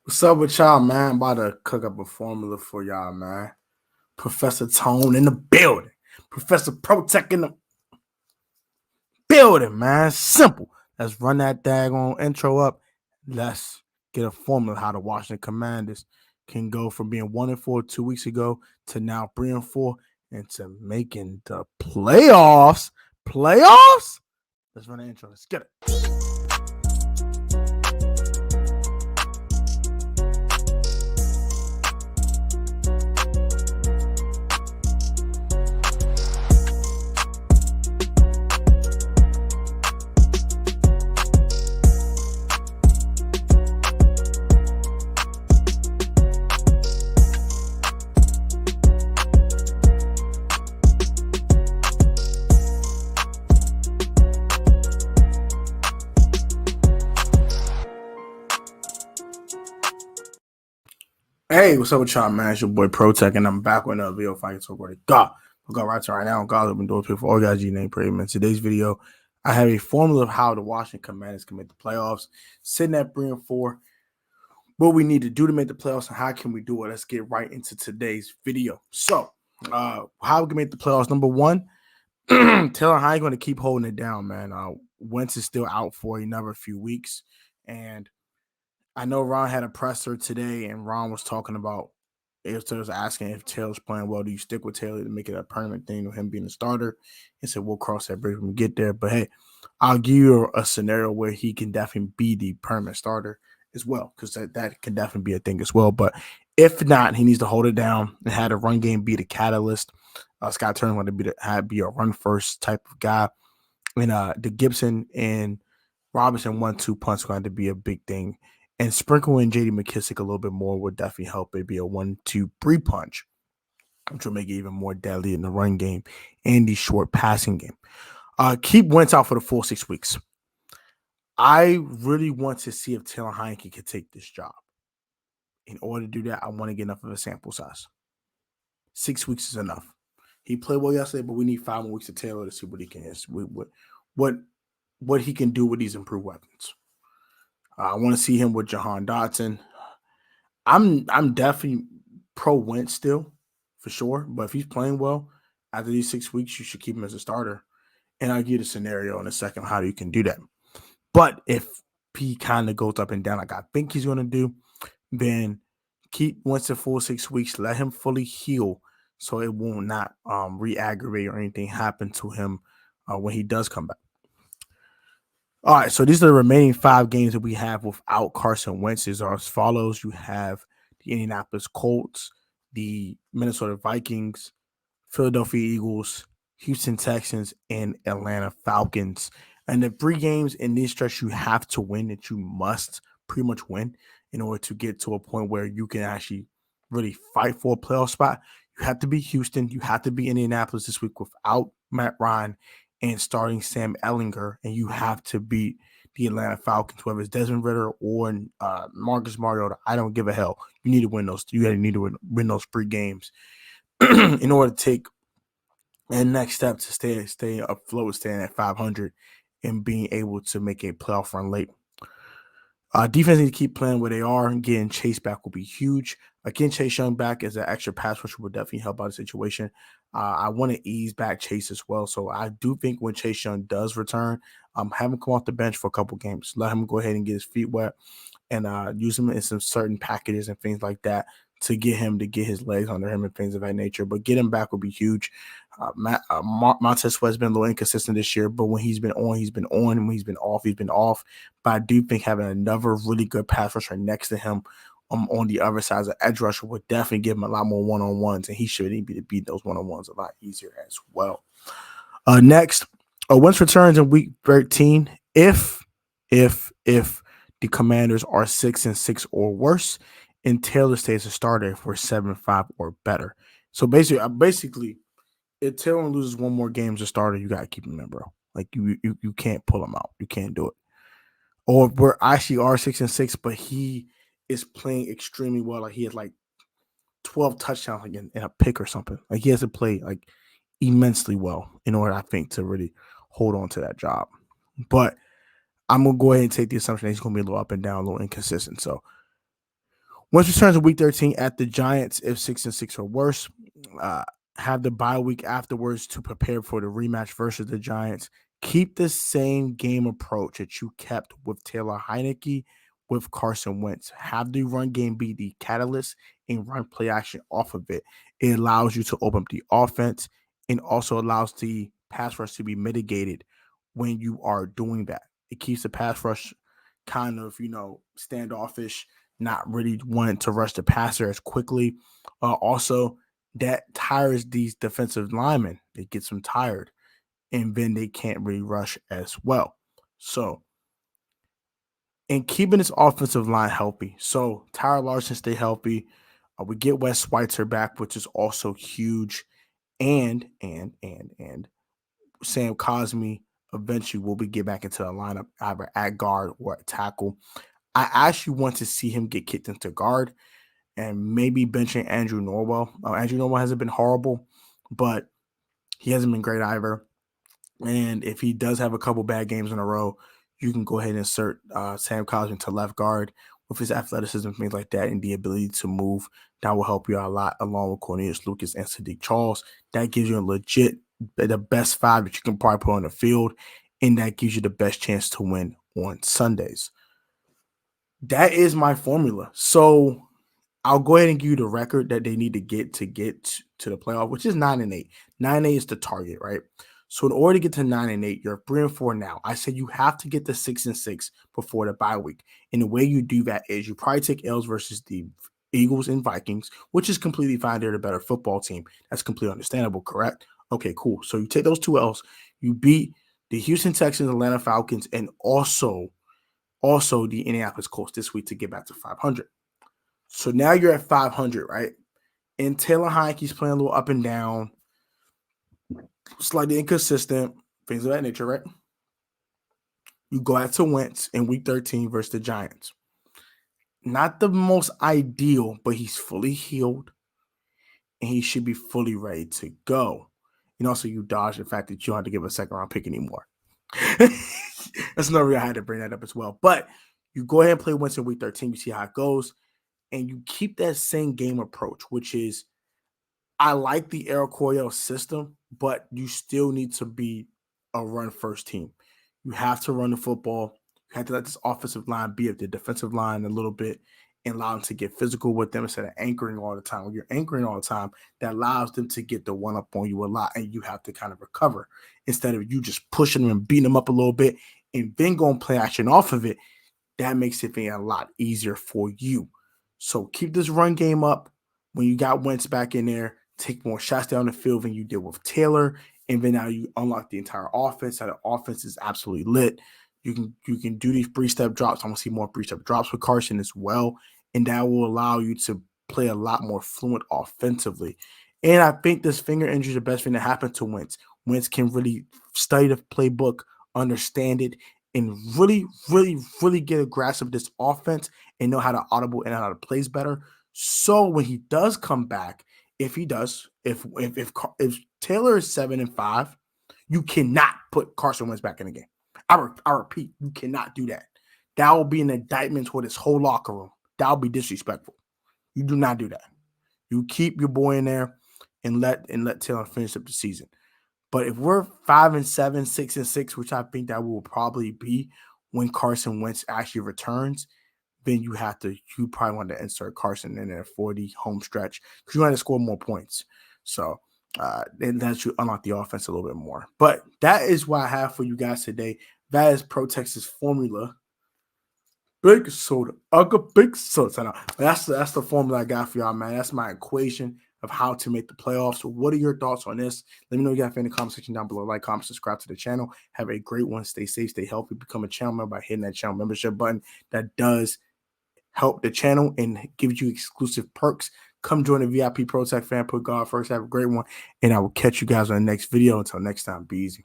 What's up with y'all, man? I'm about to cook up a formula for y'all, man. Professor Tone in the building. Professor Protech in the building, man. Simple. Let's run that daggone intro up. Let's get a formula how the Washington Commanders can go from being 1-4 2 weeks ago to now 3-4 and to making the playoffs. Playoffs? Let's run the intro. Let's get it. Hey, what's up with y'all, man? It's your boy Protech, and I'm back with another video fighting talk about God. We'll go right to right now. God's open doors for all guys. G-name prayer. In today's video, I have a formula of how the Washington Commanders can make the playoffs. Sitting at 3-4, what we need to do to make the playoffs, and how can we do it? Let's get right into today's video. So, how we can make the playoffs? Number one, Taylor Hine going to keep holding it down, man. Wentz is still out for another few weeks, and I know Ron had a presser today, and Ron was talking about was asking if Taylor's playing well. Do you stick with Taylor to make it a permanent thing with him being a starter? He said, we'll cross that bridge when we get there. But, hey, I'll give you a scenario where he can definitely be the permanent starter as well, because that can definitely be a thing as well. But if not, he needs to hold it down and have the run game be the catalyst. Scott Turner wanted to be a run-first type of guy. And the Gibson and Robinson 1-2 punch going to be a big thing. And sprinkling J.D. McKissick a little bit more would definitely help it be a 1-2-3 punch, which will make it even more deadly in the run game and the short passing game. Keep Wentz out for the full 6 weeks. I really want to see if Taylor Heineke can take this job. In order to do that, I want to get enough of a sample size. 6 weeks is enough. He played well yesterday, but we need 5 more weeks of Taylor to see what he can what he can do with these improved weapons. I want to see him with Jahan Dotson. I'm definitely pro Wentz still, for sure. But if he's playing well, after these 6 weeks, you should keep him as a starter. And I'll give you the scenario in a second how you can do that. But if he kind of goes up and down like I think he's going to do, then keep Wentz the full 6 weeks. Let him fully heal so it will not re-aggravate or anything happen to him when he does come back. All right, so these are the remaining 5 games that we have without Carson Wentz. These are as follows. You have the Indianapolis Colts, the Minnesota Vikings, Philadelphia Eagles, Houston Texans, and Atlanta Falcons. And the 3 games in this stretch you have to win, that you must pretty much win in order to get to a point where you can actually really fight for a playoff spot. You have to beat Houston. You have to beat Indianapolis this week without Matt Ryan and starting Sam Ehlinger, and you have to beat the Atlanta Falcons, whether it's Desmond Ridder or Marcus Mariota. I don't give a hell. You need to win those. You need to win those 3 games in order to take the next step to stay afloat, staying at 500, and being able to make a playoff run late. Defense needs to keep playing where they are, and getting Chase back will be huge. Again, Chase Young back as an extra pass rusher will definitely help out the situation. I want to ease back Chase as well. So I do think when Chase Young does return, have him come off the bench for a couple games. Let him go ahead and get his feet wet and use him in some certain packages and things like that to get his legs under him and things of that nature. But get him back will be huge. Montez Sweat's been a little inconsistent this year, but when he's been on, he's been on. And when he's been off. But I do think having another really good pass rusher next to him on the other side as an edge rusher would definitely give him a lot more one-on-ones, and he should be to beat those one-on-ones a lot easier as well. Next, Wentz returns in week 13. If the Commanders are 6-6 or worse, and Taylor stays a starter if we're 7-5 or better. So basically, if Taylor loses one more game as a starter, you gotta keep him in, bro. Like you can't pull him out. You can't do it. Or we're actually are 6-6, but he is playing extremely well. Like he has like 12 touchdowns in a pick or something. Like he has to play like immensely well in order, I think, to really hold on to that job. But I'm going to go ahead and take the assumption that he's going to be a little up and down, a little inconsistent. So Wentz returns in week 13 at the Giants if 6-6 or worse. Have the bye week afterwards to prepare for the rematch versus the Giants. Keep the same game approach that you kept with Taylor Heineke, with Carson Wentz. Have the run game be the catalyst and run play action off of it. It allows you to open up the offense and also allows the pass rush to be mitigated when you are doing that. It keeps the pass rush kind of, standoffish, not really wanting to rush the passer as quickly. Also, that tires these defensive linemen. It gets them tired, and then they can't really rush as well. So, and keeping this offensive line healthy. So, Tyler Larson stay healthy. We get Wes Schweitzer back, which is also huge. And Sam Cosmi eventually will be get back into the lineup either at guard or at tackle. I actually want to see him get kicked into guard and maybe benching Andrew Norwell. Andrew Norwell hasn't been horrible, but he hasn't been great either. And if he does have a couple bad games in a row, you can go ahead and insert Sam Cosmi into left guard with his athleticism, things like that, and the ability to move. That will help you out a lot, along with Cornelius Lucas and Sadiq Charles. That gives you a legit, the best five that you can probably put on the field, and that gives you the best chance to win on Sundays. That is my formula. So I'll go ahead and give you the record that they need to get to the playoff, which is 9-8. 9-8 is the target, right? So in order to get to 9-8, you're 3-4 now. I said you have to get to 6-6 before the bye week. And the way you do that is you probably take L's versus the Eagles and Vikings, which is completely fine. They're the better football team. That's completely understandable, correct? Okay, cool. So you take those 2 L's. You beat the Houston Texans, Atlanta Falcons, and also the Indianapolis Colts this week to get back to 500. So now you're at 500, right? And Taylor Heineke's playing a little up and down, slightly inconsistent, things of that nature, right? You go out to Wentz in week 13 versus the Giants. Not the most ideal, but he's fully healed, and he should be fully ready to go. And also, you dodge the fact that you don't have to give a second-round pick anymore. That's another reason I had to bring that up as well. But you go ahead and play Wentz in week 13. You see how it goes. And you keep that same game approach, which is, I like the Air Coryell system, but you still need to be a run-first team. You have to run the football. You have to let this offensive line be at the defensive line a little bit and allow them to get physical with them instead of anchoring all the time. When you're anchoring all the time, that allows them to get the one-up on you a lot, and you have to kind of recover instead of you just pushing them and beating them up a little bit and then going play action off of it. That makes it a lot easier for you. So keep this run game up. When you got Wentz back in there, take more shots down the field than you did with Taylor, and then now you unlock the entire offense. How the offense is absolutely lit. You can do these 3-step drops. I want to see more 3-step drops with Carson as well, and that will allow you to play a lot more fluent offensively. And I think this finger injury is the best thing that happened to Wentz. Wentz can really study the playbook, understand it, and really, really, really get a grasp of this offense and know how to audible and how to plays better. So when he does come back, if Taylor is 7-5, you cannot put Carson Wentz back in the game. I repeat, you cannot do that. That will be an indictment toward his whole locker room. That will be disrespectful. You do not do that. You keep your boy in there and let Taylor finish up the season. But if we're 5-7, 6-6, which I think that will probably be when Carson Wentz actually returns, then you probably want to insert Carson in there for the home stretch because you want to score more points. So and that should unlock the offense a little bit more. But that is what I have for you guys today. That is Protech's formula. Big soda. Big soda. That's the formula I got for y'all, man. That's my equation of how to make the playoffs. So what are your thoughts on this? Let me know you guys in the comment section down below. Like, comment, subscribe to the channel. Have a great one. Stay safe, stay healthy. Become a channel member by hitting that channel membership button. That does help the channel and gives you exclusive perks. Come join the VIP Protech fan. Put God first. Have a great one. And I will catch you guys on the next video. Until next time, be easy.